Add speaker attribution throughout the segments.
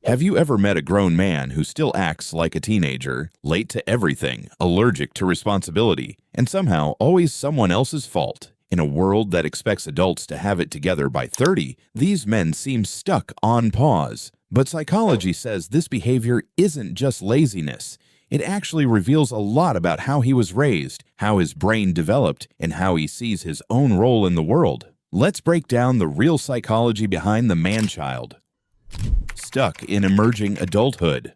Speaker 1: Have you ever met a grown man who still acts like a teenager, late to everything, allergic to responsibility, and somehow always someone else's fault? In a world that expects adults to have it together by 30, these men seem stuck on pause. But psychology says this behavior isn't just laziness. It actually reveals a lot about how he was raised, how his brain developed, and how he sees his own role in the world. Let's break down the real psychology behind the man-child. Stuck in emerging adulthood.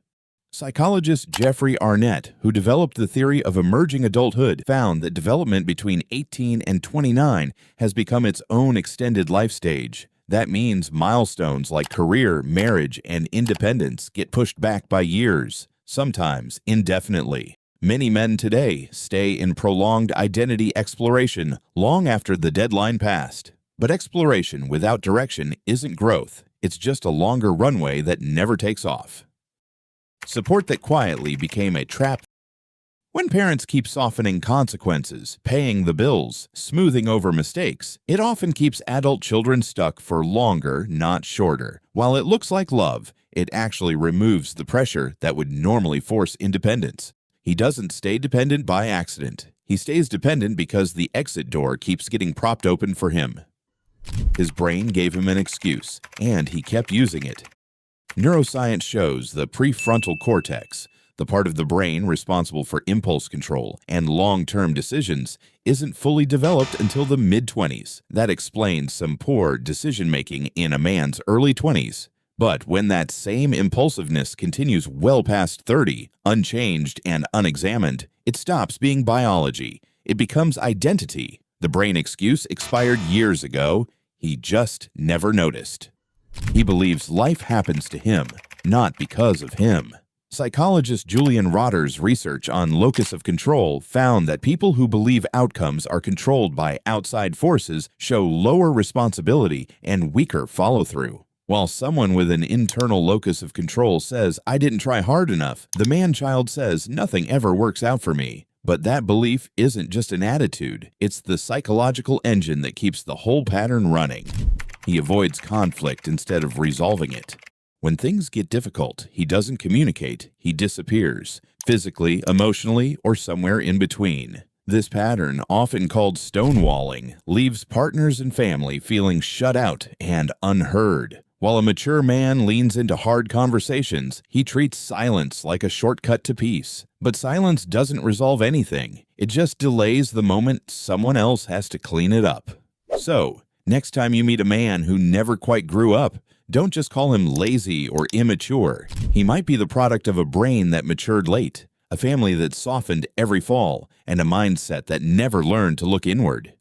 Speaker 1: Psychologist Jeffrey Arnett, who developed the theory of emerging adulthood, found that development between 18 and 29 has become its own extended life stage. That means milestones like career, marriage, and independence get pushed back by years, sometimes indefinitely. Many men today stay in prolonged identity exploration long after the deadline passed. But exploration without direction isn't growth. It's just a longer runway that never takes off. Support that quietly became a trap. When parents keep softening consequences, paying the bills, smoothing over mistakes, it often keeps adult children stuck for longer, not shorter. While it looks like love, it actually removes the pressure that would normally force independence. He doesn't stay dependent by accident. He stays dependent because the exit door keeps getting propped open for him. His brain gave him an excuse, and he kept using it. Neuroscience shows the prefrontal cortex, the part of the brain responsible for impulse control and long-term decisions, isn't fully developed until the mid-20s. That explains some poor decision-making in a man's early 20s. But when that same impulsiveness continues well past 30, unchanged and unexamined, it stops being biology. It becomes identity. The brain excuse expired years ago. He just never noticed. He believes life happens to him, not because of him. Psychologist Julian Rotter's research on locus of control found that people who believe outcomes are controlled by outside forces show lower responsibility and weaker follow-through. While someone with an internal locus of control says, "I didn't try hard enough," the man-child says, "Nothing ever works out for me." But that belief isn't just an attitude, it's the psychological engine that keeps the whole pattern running. He avoids conflict instead of resolving it. When things get difficult, he doesn't communicate, he disappears, physically, emotionally, or somewhere in between. This pattern, often called stonewalling, leaves partners and family feeling shut out and unheard. While a mature man leans into hard conversations, he treats silence like a shortcut to peace. But silence doesn't resolve anything. It just delays the moment someone else has to clean it up. So, next time you meet a man who never quite grew up, don't just call him lazy or immature. He might be the product of a brain that matured late, a family that softened every fall, and a mindset that never learned to look inward.